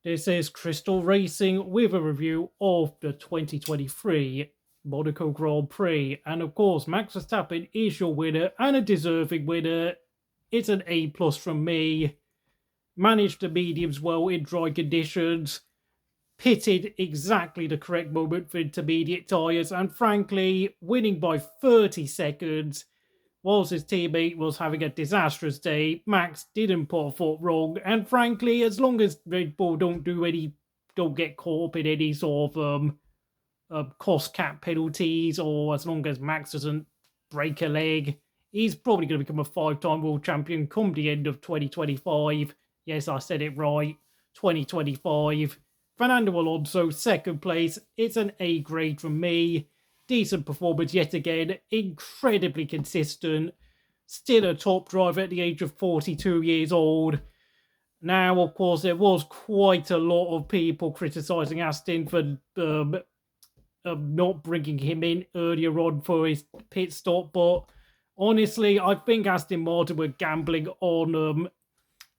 This is Crystal Racing with a review of the 2023 Monaco Grand Prix. And of course, Max Verstappen is your winner and a deserving winner. It's an A plus from me. Managed the mediums well in dry conditions. Pitted exactly the correct moment for intermediate tyres. And frankly, winning by 30 seconds whilst his teammate was having a disastrous day. Max didn't put a foot wrong, and frankly, as long as Red Bull don't get caught up in any sort of cost cap penalties, or as long as Max doesn't break a leg, he's probably going to become a five-time world champion come the end of 2025. Yes, I said it right, 2025. Fernando Alonso, second place. It's an A grade from me. Decent performance yet again, incredibly consistent, still a top driver at the age of 42 years old. Now, of course, there was quite a lot of people criticising Aston for not bringing him in earlier on for his pit stop, but honestly, I think Aston Martin were gambling on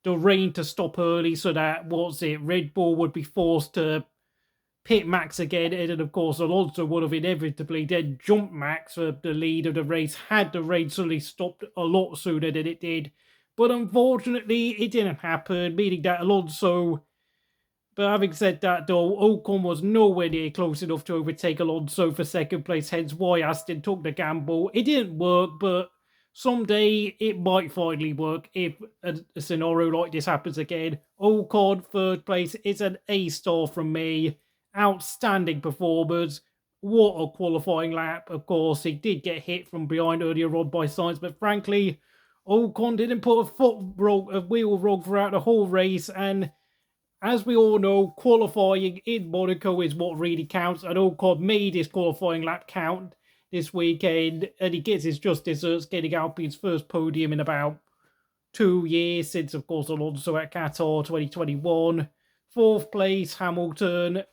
the rain to stop early so that, Red Bull would be forced to pit Max again, and then of course Alonso would have inevitably then jumped Max for the lead of the race had the rain suddenly stopped a lot sooner than it did. But unfortunately, it didn't happen, meaning that Alonso. But having said that, though, Ocon was nowhere near close enough to overtake Alonso for second place, hence why Aston took the gamble. It didn't work, but someday it might finally work if a scenario like this happens again. Ocon, third place, is an A star from me. Outstanding performance. What a qualifying lap. Of course, he did get hit from behind earlier on by Sainz, but frankly, Ocon didn't put a wheel wrong throughout the whole race, and as we all know, qualifying in Monaco is what really counts, and Ocon made his qualifying lap count this weekend, and he gets his just desserts, getting Alpine's first podium in about 2 years, since, of course, Alonso at Qatar 2021. Fourth place, Hamilton.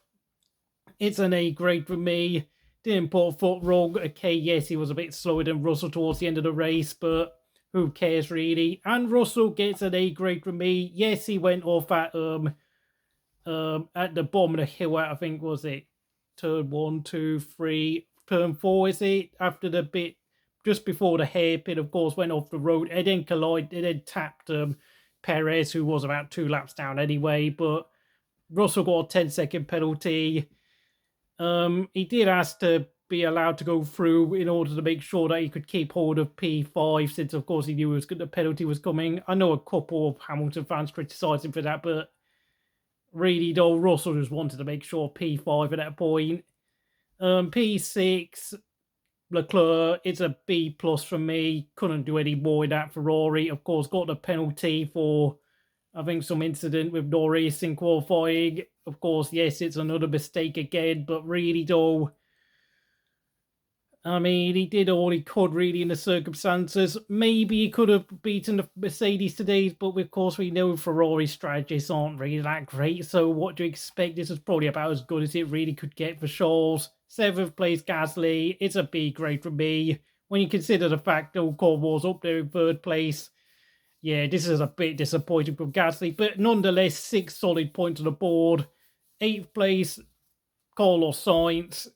It's an A grade for me. Didn't put a foot wrong. Okay, yes, he was a bit slower than Russell towards the end of the race, but who cares really? And Russell gets an A grade from me. Yes, he went off at the bottom of the hill, I think, was it turn 1, 2, 3, turn 4, is it? After the bit just before the hairpin, of course, went off the road and then collided, and then tapped Perez, who was about 2 laps down anyway. But Russell got a 10-second penalty. He did ask to be allowed to go through in order to make sure that he could keep hold of P5, since, of course, he knew the penalty was coming. I know a couple of Hamilton fans criticised him for that, but really, though, Russell just wanted to make sure P5 at that point. P6, Leclerc, it's a B plus from me. Couldn't do any more in that Ferrari. Of course, got the penalty for, I think, some incident with Norris in qualifying. Of course, yes, it's another mistake again, but really, though, I mean, he did all he could, really, in the circumstances. Maybe he could have beaten the Mercedes today, but of course, we know Ferrari's strategies aren't really that great. So, what do you expect? This is probably about as good as it really could get for Charles. Seventh place, Gasly. It's a B grade for me. When you consider the fact that Ocon was up there in third place, yeah, this is a bit disappointing from Gasly, but nonetheless, 6 solid points on the board. Eighth place, Carlos Sainz.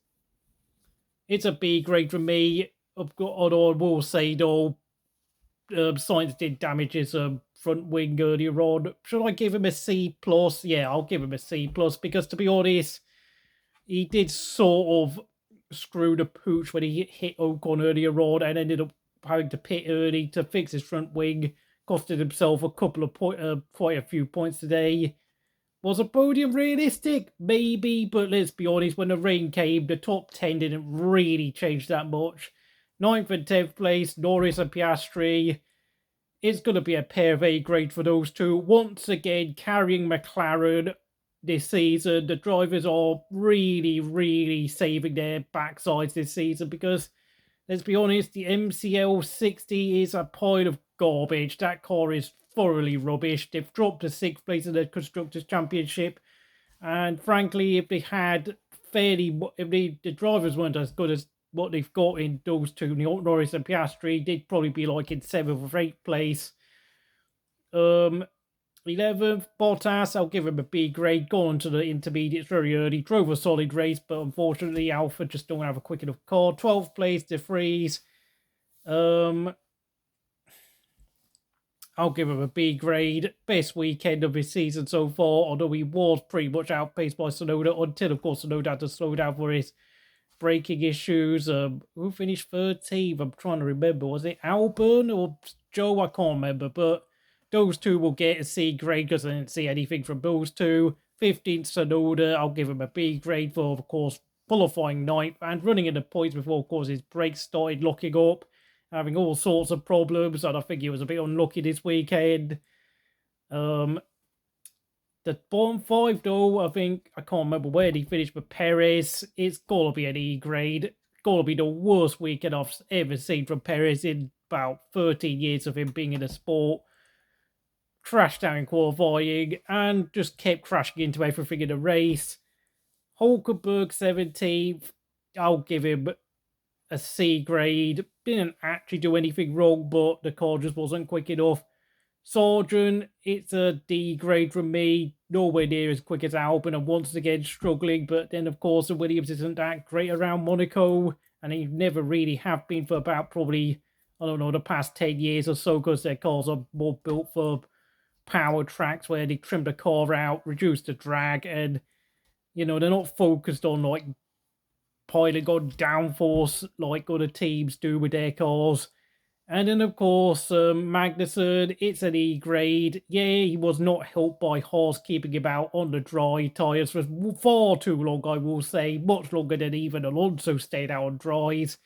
It's a B grade for me. Although I will say, though, Sainz did damage his front wing earlier on. Should I give him a C plus? Yeah, I'll give him a C plus, because, to be honest, he did sort of screw the pooch when he hit Ocon earlier on and ended up having to pit early to fix his front wing. Costed himself a couple of quite a few points today. Was a podium realistic? Maybe, but let's be honest, when the rain came, the top 10 didn't really change that much. 9th and 10th place, Norris and Piastri. It's going to be a pair of A grade for those two. Once again, carrying McLaren this season. The drivers are really, really saving their backsides this season, because, let's be honest, the MCL 60 is a pile of garbage. That car is thoroughly rubbish. They've dropped to 6th place in the Constructors' Championship. And frankly, if they had if the drivers weren't as good as what they've got in those two, Norris and Piastri, they'd probably be like in 7th or 8th place. 11th, Bottas, I'll give him a B grade. Gone to the intermediates very early. Drove a solid race, but unfortunately, Alpha just don't have a quick enough car. 12th place, De Vries. I'll give him a B grade. Best weekend of his season so far, although he was pretty much outpaced by Tsunoda until, of course, Tsunoda had to slow down for his braking issues. Who finished 13th? I'm trying to remember. Was it Albon or Joe? I can't remember, but those two will get a C grade because I didn't see anything from those two. 15th Tsunoda, I'll give him a B grade for, of course, qualifying ninth and running in the points before, of course, his brakes started locking up, having all sorts of problems, and I think he was a bit unlucky this weekend. The bottom five, though, I think, I can't remember where he finished, but Perez, it's got to be an E grade. Got to be the worst weekend I've ever seen from Perez in about 13 years of him being in the sport. Crashed out in qualifying and just kept crashing into everything in the race. Hulkenberg 17th, I'll give him a C grade. Didn't actually do anything wrong, but the car just wasn't quick enough. Sargent, it's a D grade from me. Nowhere near as quick as Albon, and once again struggling. But then, of course, the Williams isn't that great around Monaco, and they never really have been for about probably, I don't know, the past 10 years or so, because their cars are more built for power tracks where they trim the car out, reduce the drag, and, you know, they're not focused on like piling on downforce like other teams do with their cars. And then, of course, Magnussen, it's an E grade. Yeah, he was not helped by Haas keeping him out on the dry tyres for far too long, I will say. Much longer than even Alonso stayed out on dries.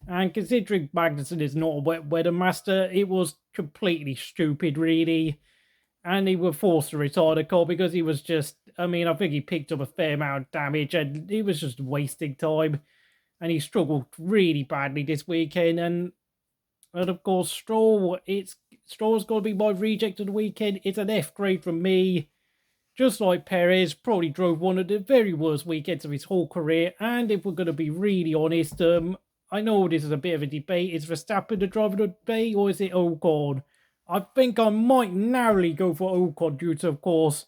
And considering Magnussen is not a wet weather master, it was completely stupid, really. And he was forced to retire the car because he was just, I mean, I think he picked up a fair amount of damage and he was just wasting time. And he struggled really badly this weekend. And of course, Stroll's got to be my reject of the weekend. It's an F grade from me. Just like Perez, probably drove one of the very worst weekends of his whole career. And if we're going to be really honest, I know this is a bit of a debate. Is Verstappen the driver of the day or is it Ocon? I think I might narrowly go for Ocon due to, of course,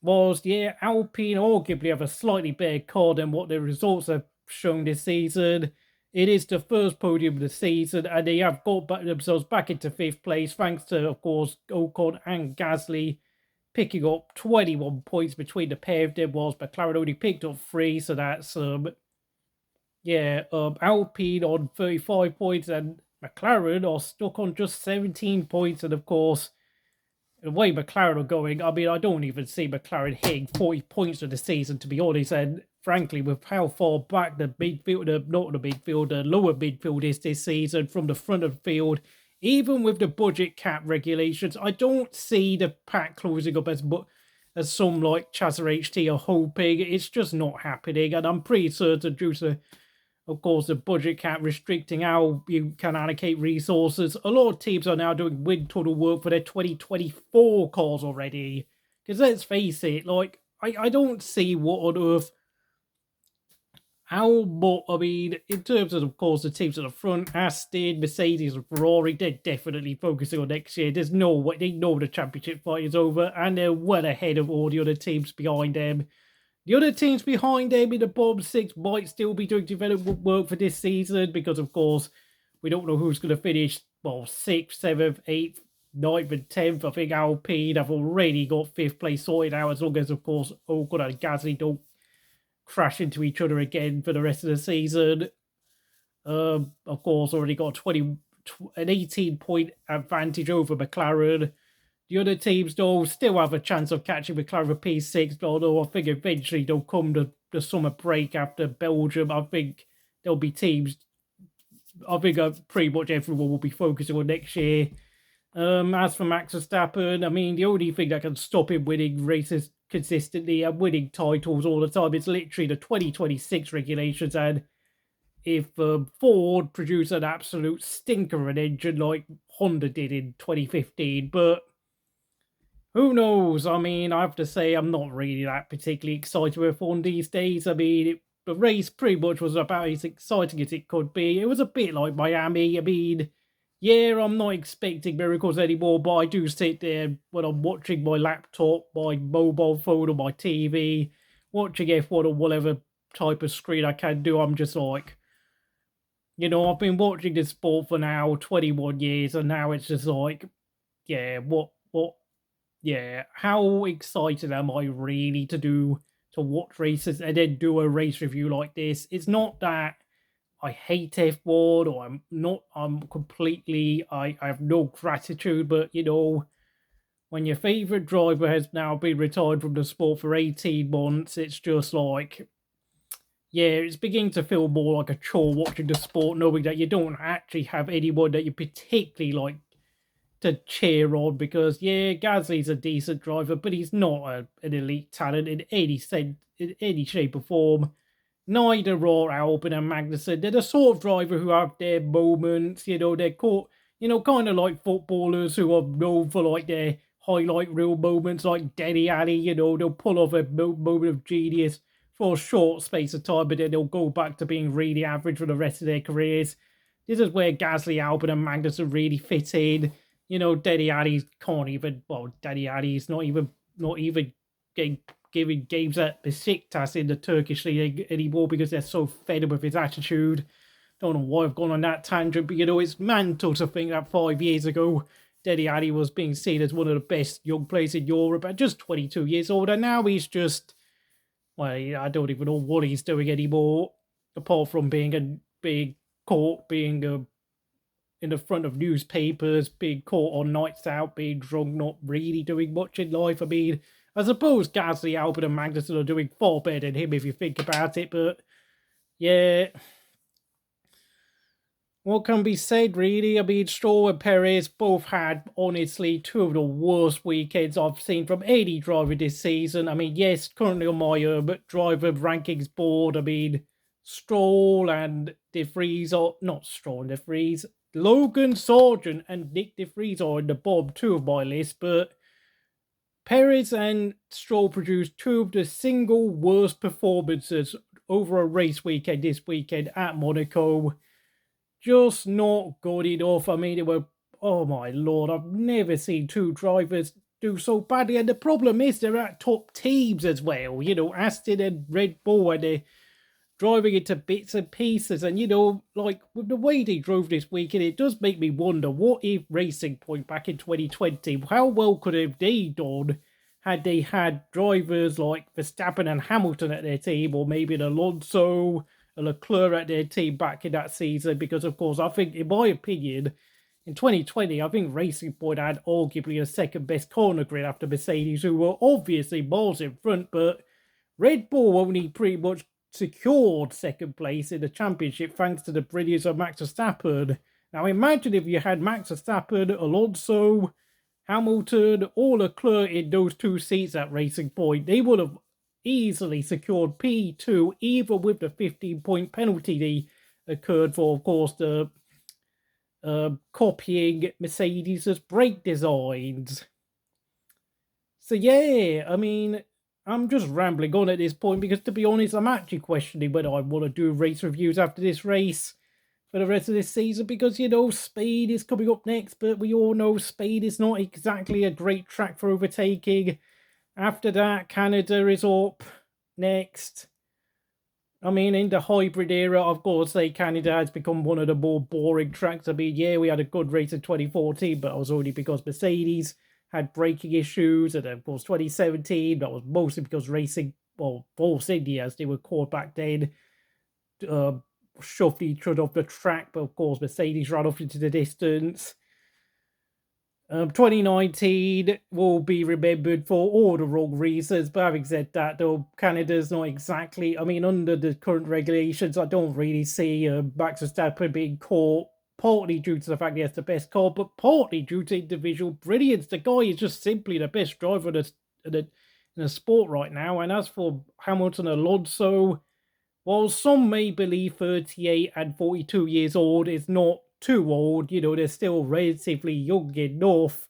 whilst, yeah, Alpine arguably have a slightly better car than what their results have shown this season. It is the first podium of the season, and they have got themselves back into 5th place, thanks to, of course, Ocon and Gasly picking up 21 points between the pair of them, whilst McLaren only picked up 3, so that's, Alpine on 35 points, and McLaren are stuck on just 17 points, and of course, the way McLaren are going, I mean, I don't even see McLaren hitting 40 points for the season, to be honest. And frankly, with how far back the lower midfield is this season from the front of the field, even with the budget cap regulations, I don't see the pack closing up as some like Chaser HT are hoping. It's just not happening. And I'm pretty certain due to, of course, the budget cap restricting how you can allocate resources, a lot of teams are now doing wind tunnel work for their 2024 cars already. Because let's face it, like, I don't see what on earth, I mean, in terms of course, the teams at the front, Aston, Mercedes, and Ferrari, they're definitely focusing on next year. There's no way, they know the championship fight is over, and they're well ahead of all the other teams behind them. The other teams behind them in the bottom 6 might still be doing development work for this season because, of course, we don't know who's going to finish, well, 6th, 7th, 8th, 9th, and 10th. I think Alpine have already got 5th place sorted out as long as, of course, Ocon and Gasly don't crash into each other again for the rest of the season. Of course, already got an 18-point advantage over McLaren. The other teams, though, still have a chance of catching McLaren for P6, although I think eventually they'll come to the summer break after Belgium. I think there'll be teams, I think pretty much everyone will be focusing on next year. As for Max Verstappen, I mean, the only thing that can stop him winning races consistently and winning titles all the time is literally the 2026 regulations, and if Ford produce an absolute stinker of an engine like Honda did in 2015, but who knows? I mean, I have to say, I'm not really that particularly excited with F1 these days. I mean, the race pretty much was about as exciting as it could be. It was a bit like Miami. I mean, Yeah, I'm not expecting miracles anymore, but I do sit there when I'm watching my laptop, my mobile phone, or my TV, watching F1 or whatever type of screen I can do. I'm just like, I've been watching this sport for now 21 years, and now it's just like, yeah, yeah, how excited am I really to watch races and then do a race review like this? It's not that I hate F1 or I have no gratitude, but when your favorite driver has now been retired from the sport for 18 months, it's just like, yeah, it's beginning to feel more like a chore watching the sport, knowing that you don't actually have anyone that you particularly like to cheer on because, yeah, Gasly's a decent driver, but he's not an elite talent in in any shape or form. Neither are Albon and Magnussen. They're the sort of driver who have their moments, they're caught, kind of like footballers who are known for like their highlight reel moments, like Denny Alley, they'll pull off a moment of genius for a short space of time, but then they'll go back to being really average for the rest of their careers. This is where Gasly, Albon, and Magnussen really fit in. Denny Alley can't even, well, Denny Alley's not even getting giving games at Besiktas in the Turkish league anymore because they're so fed up with his attitude. Don't know why I've gone on that tangent, but it's mental to think that 5 years ago, Dele Alli was being seen as one of the best young players in Europe at just 22 years old, and now he's just, well, I don't even know what he's doing anymore, apart from being caught, being in the front of newspapers, being caught on nights out, being drunk, not really doing much in life. I mean, I suppose Gasly, Albon, and Magnussen are doing far better than him if you think about it, but yeah. What can be said, really? I mean, Stroll and Perez both had, honestly, two of the worst weekends I've seen from any driver this season. I mean, yes, currently on my driver rankings board, I mean, Stroll and De Vries are, not Stroll and De Vries, Logan Sargent and Nick De Vries are in the bottom two of my list, but Perez and Stroll produced two of the single worst performances over a race weekend this weekend at Monaco. Just not good enough. I mean, oh my lord, I've never seen two drivers do so badly. And the problem is they're at top teams as well. Aston and Red Bull, and they're driving it to bits and pieces. And, like with the way they drove this weekend, it does make me wonder, what if Racing Point back in 2020, how well could have they done had they had drivers like Verstappen and Hamilton at their team, or maybe an Alonso, a Leclerc at their team back in that season? Because, of course, I think, in my opinion, in 2020, I think Racing Point had arguably the second best corner grid after Mercedes, who were obviously miles in front, but Red Bull only pretty much secured second place in the championship thanks to the brilliance of Max Verstappen. Now imagine if you had Max Verstappen, Alonso, Hamilton, or Leclerc in those two seats at Racing Point. They would have easily secured P2, even with the 15-point penalty that occurred for, of course, the copying Mercedes' brake designs. So yeah, I mean, I'm just rambling on at this point because, to be honest, I'm actually questioning whether I want to do race reviews after this race for the rest of this season because, Spain is coming up next, but we all know Spain is not exactly a great track for overtaking. After that, Canada is up next. I mean, in the hybrid era, I've got to say Canada has become one of the more boring tracks. I mean, yeah, we had a good race in 2014, but it was only because Mercedes had braking issues. And of course, 2017, that was mostly because Force India, as they were called back then, shoved each other off the track. But of course, Mercedes ran off into the distance. 2019 will be remembered for all the wrong reasons, but having said that, though, Canada's not exactly, I mean, under the current regulations, I don't really see Max Verstappen being caught, partly due to the fact he has the best car, but partly due to individual brilliance. The guy is just simply the best driver in the sport right now, and as for Hamilton Alonso, while some may believe 38 and 42 years old is not too old, they're still relatively young enough.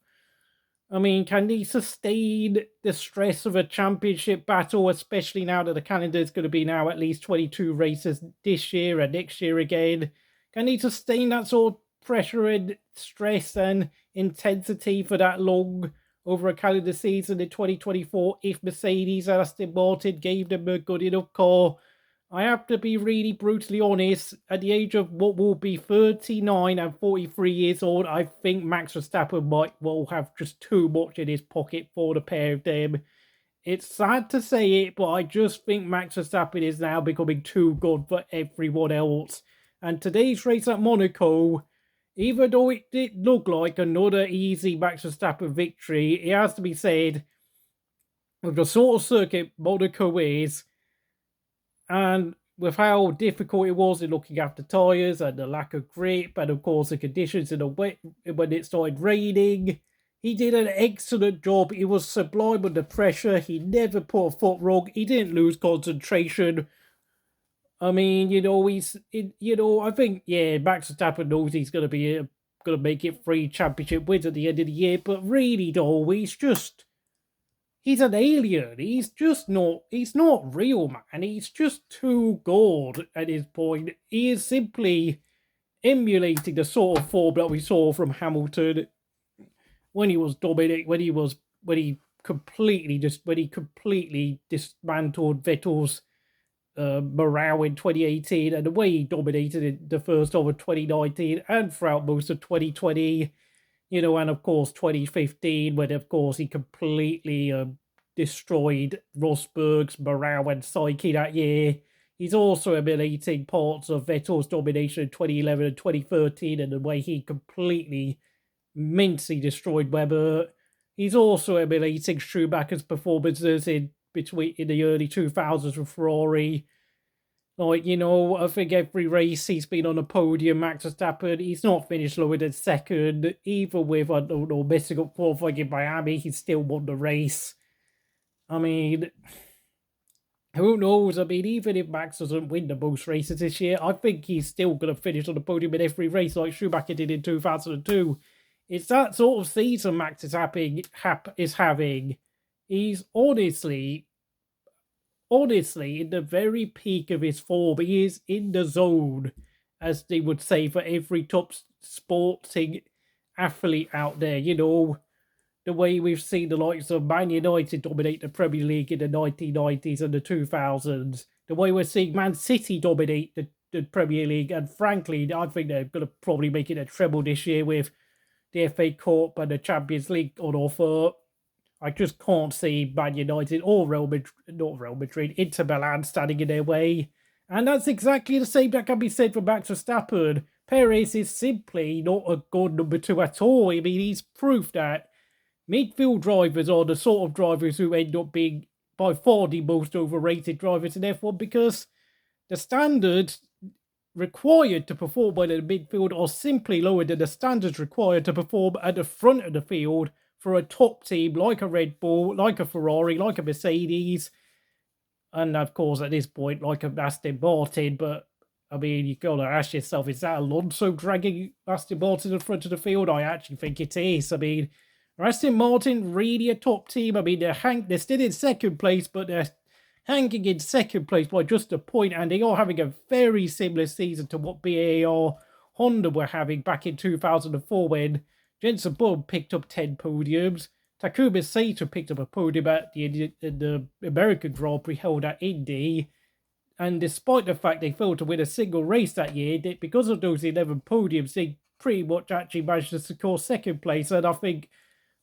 I mean, can they sustain the stress of a championship battle, especially now that the Canada is going to be now at least 22 races this year and next year again? Can they sustain that sort of pressure and stress and intensity for that long over a calendar season in 2024 if Mercedes and Aston Martin gave them a good enough car. I have to be really brutally honest. At the age of what will be 39 and 43 years old, I think Max Verstappen will have just too much in his pocket for the pair of them. It's sad to say it, but I just think Max Verstappen is now becoming too good for everyone else. And today's race at Monaco, even though it did look like another easy Max Verstappen victory, it has to be said, with the sort of circuit Monaco is, and with how difficult it was in looking after tyres and the lack of grip, and of course the conditions in the wet when it started raining, he did an excellent job. He was sublime under pressure. He never put a foot wrong. He didn't lose concentration. I mean, I think, yeah, Max Verstappen knows he's going to make it 3 championship wins at the end of the year, but really, though, he's an alien. He's not real, man. He's just too good at this point. He is simply emulating the sort of form that we saw from Hamilton when he was dominating, when he completely dismantled Vettel's morale in 2018, and the way he dominated in the first half of 2019 and throughout most of 2020. And of course 2015, when of course he completely destroyed Rosberg's morale and psyche that year. He's also emulating parts of Vettel's domination in 2011 and 2013, and the way he completely mincy destroyed Webber. He's also emulating Schumacher's performances in the early 2000s with Ferrari. I think every race he's been on a podium, Max Verstappen, he's not finished lower than second. Even with, I don't know, messing up qualifying in Miami, he still won the race. I mean, who knows? I mean, even if Max doesn't win the most races this year, I think he's still going to finish on the podium in every race like Schumacher did in 2002. It's that sort of season Max is having. He's honestly, in the very peak of his form. He is in the zone, as they would say for every top sporting athlete out there. The way we've seen the likes of Man United dominate the Premier League in the 1990s and the 2000s. The way we're seeing Man City dominate the Premier League. And frankly, I think they're going to probably make it a treble this year with the FA Cup and the Champions League on offer. I just can't see Man United or Inter Milan standing in their way. And that's exactly the same that can be said for Max Verstappen. Perez is simply not a good number 2 at all. I mean, he's proof that midfield drivers are the sort of drivers who end up being by far the most overrated drivers in F1, because the standards required to perform well in the midfield are simply lower than the standards required to perform at the front of the field for a top team like a Red Bull, like a Ferrari, like a Mercedes, and of course at this point like a Aston Martin. But I mean, you got to ask yourself, is that Alonso dragging Aston Martin in front of the field? I actually think it is. I mean, are Aston Martin really a top team? I mean, they're still in second place, but they're hanging in second place by just a point, and they are having a very similar season to what BAR Honda were having back in 2004 when Jenson Button picked up 10 podiums. Takuma Sato picked up a podium at the American Grand Prix held at Indy. And despite the fact they failed to win a single race that year, because of those 11 podiums, they pretty much actually managed to secure second place. And I think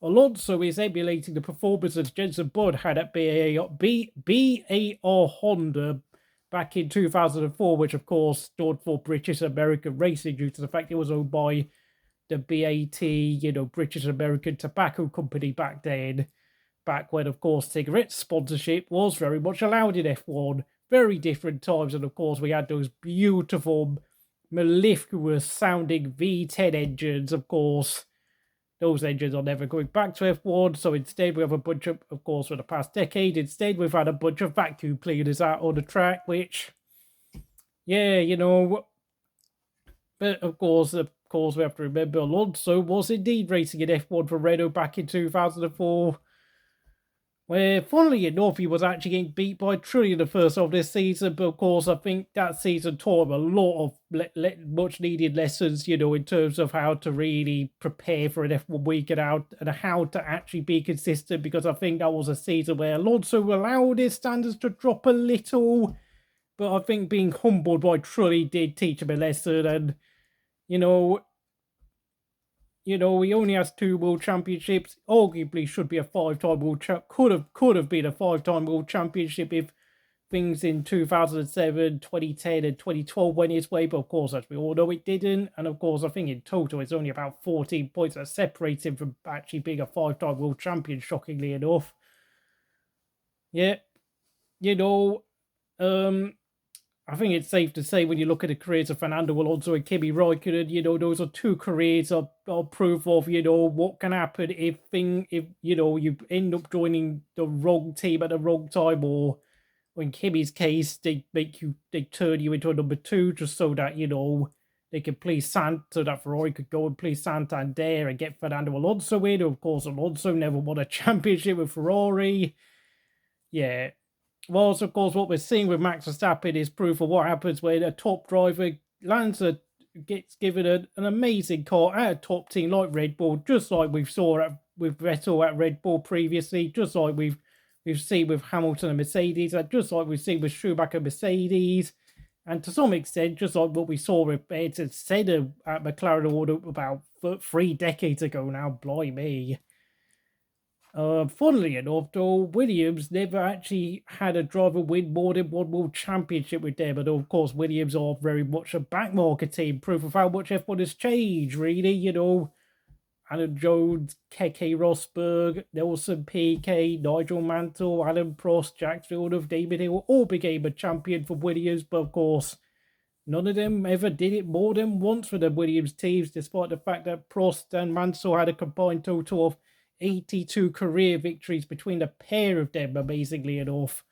Alonso is emulating the performances Jenson Button had at BAR Honda back in 2004, which of course stood for British American Racing due to the fact it was owned by the BAT, British American Tobacco Company back then, back when, of course, cigarette sponsorship was very much allowed in F1. Very different times, and of course, we had those beautiful, mellifluous sounding V10 engines, of course. Those engines are never going back to F1, so instead we have a bunch of course, for the past decade, instead we've had a bunch of vacuum cleaners out on the track, which, yeah, but of course, we have to remember Alonso was indeed racing in F1 for Renault back in 2004. where, funnily enough, he was actually getting beat by Trulli in the first half of this season. But of course, I think that season taught him a lot of much needed lessons, in terms of how to really prepare for an F1 weekend out and how to actually be consistent. Because I think that was a season where Alonso allowed his standards to drop a little. But I think being humbled by Trulli did teach him a lesson. And, you know, he only has 2 world championships. Arguably, should be a 5-time world champ. Could have been a 5-time world championship if things in 2007, 2010, and 2012 went his way. But of course, as we all know, it didn't. And of course, I think in total, it's only about 14 points that separate him from actually being a 5-time world champion. Shockingly enough, yeah, you know, I think it's safe to say when you look at the careers of Fernando Alonso and Kimi Räikkönen, those are 2 careers are proof of, what can happen if you end up joining the wrong team at the wrong time, or in Kimi's case, they turn you into a number 2 just so that, they could please so that Ferrari could go and please Santander and get Fernando Alonso in. Of course, Alonso never won a championship with Ferrari. Yeah. Whilst, of course, what we're seeing with Max Verstappen is proof of what happens when a top driver gets given an amazing car at a top team like Red Bull, just like we saw with Vettel at Red Bull previously, just like we've seen with Hamilton and Mercedes, and just like we've seen with Schumacher and Mercedes, and to some extent, just like what we saw with Ayrton Senna at McLaren order about 3 decades ago now, blimey. Funnily enough, though, Williams never actually had a driver win more than 1 world championship with them. And of course, Williams are very much a backmarker team, proof of how much F1 has changed, really. Alan Jones, Keke Rosberg, Nelson Piquet, Nigel Mansell, Alan Prost, Jack Villeneuve, David Hill all became a champion for Williams. But of course, none of them ever did it more than once for the Williams teams, despite the fact that Prost and Mansell had a combined total of 82 career victories between the pair of them, amazingly enough.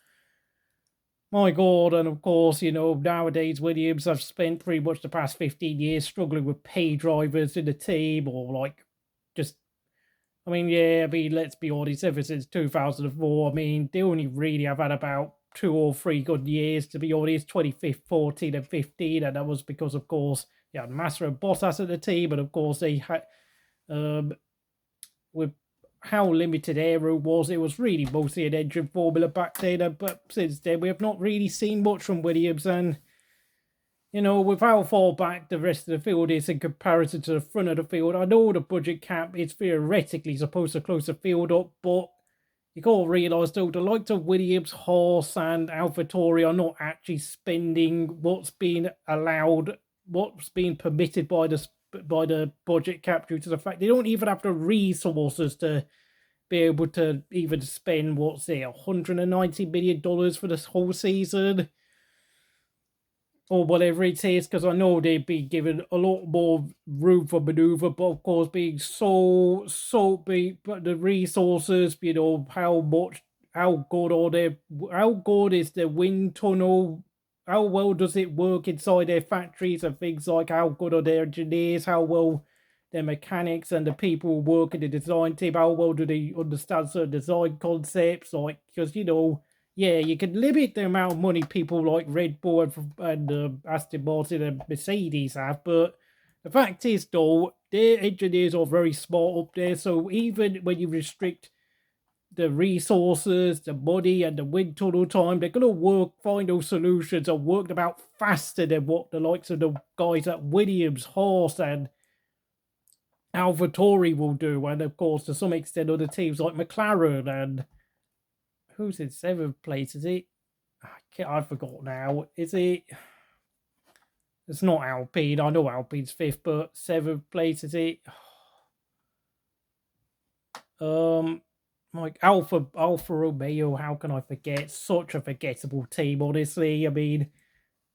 My God, and of course, nowadays Williams have spent pretty much the past 15 years struggling with pay drivers in the team, or let's be honest, ever since 2004, they only really have had about 2 or 3 good years, to be honest, 2014 and 15, and that was because, of course, you had Massa and Bottas at the team, and of course they had, with how limited aero was, it was really mostly an engine formula back then. But since then, we have not really seen much from Williams. And, with how far back the rest of the field is in comparison to the front of the field, I know the budget cap is theoretically supposed to close the field up, but you got to realise, though, the likes of Williams, Haas, and AlphaTauri are not actually spending what's being allowed, what's being permitted by the budget cap, due to the fact they don't even have the resources to be able to even spend, $190 million for this whole season, or whatever it is, because I know they'd be given a lot more room for maneuver, but of course, being so big, but the resources, how good is the wind tunnel, how well does it work inside their factories, and things like how good are their engineers, how well their mechanics and the people who work in the design team, how well do they understand certain design concepts, because, you can limit the amount of money people like Red Bull and Aston Martin and Mercedes have, but the fact is, though, their engineers are very smart up there, so even when you restrict the resources, the money, and the wind tunnel time, they're going to find those solutions and work them out faster than what the likes of the guys at Williams, Haas, and AlphaTauri will do, and of course, to some extent, other teams like McLaren, and who's in 7th place? Is it? I forgot now. Is it? It's not Alpine. I know Alpine's 5th, but 7th place, is it? Alfa Romeo. How can I forget? Such a forgettable team, honestly.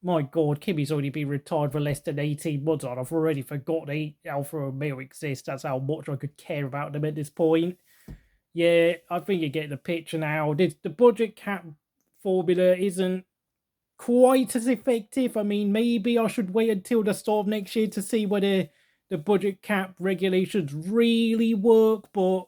My God, Kimi's only been retired for less than 18 months on. I've already forgotten Alfa Romeo exists. That's how much I could care about them at this point. Yeah, I think you get the picture now. The budget cap formula isn't quite as effective. Maybe I should wait until the start of next year to see whether the budget cap regulations really work. But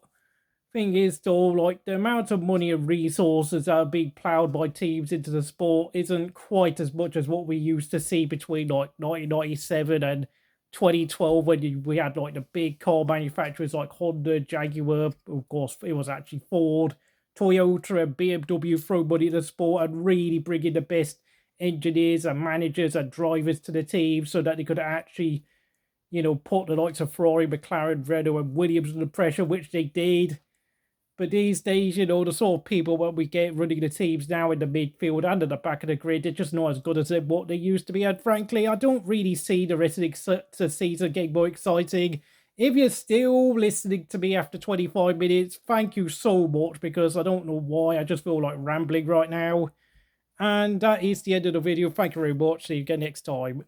Thing is, though, like the amount of money and resources that are being plowed by teams into the sport isn't quite as much as what we used to see between like 1997 and 2012 when we had like the big car manufacturers like Honda, Jaguar, of course, it was actually Ford, Toyota, and BMW throw money into the sport and really bring in the best engineers and managers and drivers to the team so that they could actually, put the likes of Ferrari, McLaren, Renault, and Williams under pressure, which they did. But these days, the sort of people what we get running the teams now in the midfield and at the back of the grid, they're just not as good as what they used to be. And frankly, I don't really see the rest of the season getting more exciting. If you're still listening to me after 25 minutes, thank you so much, because I don't know why. I just feel like rambling right now. And that is the end of the video. Thank you very much. See you again next time.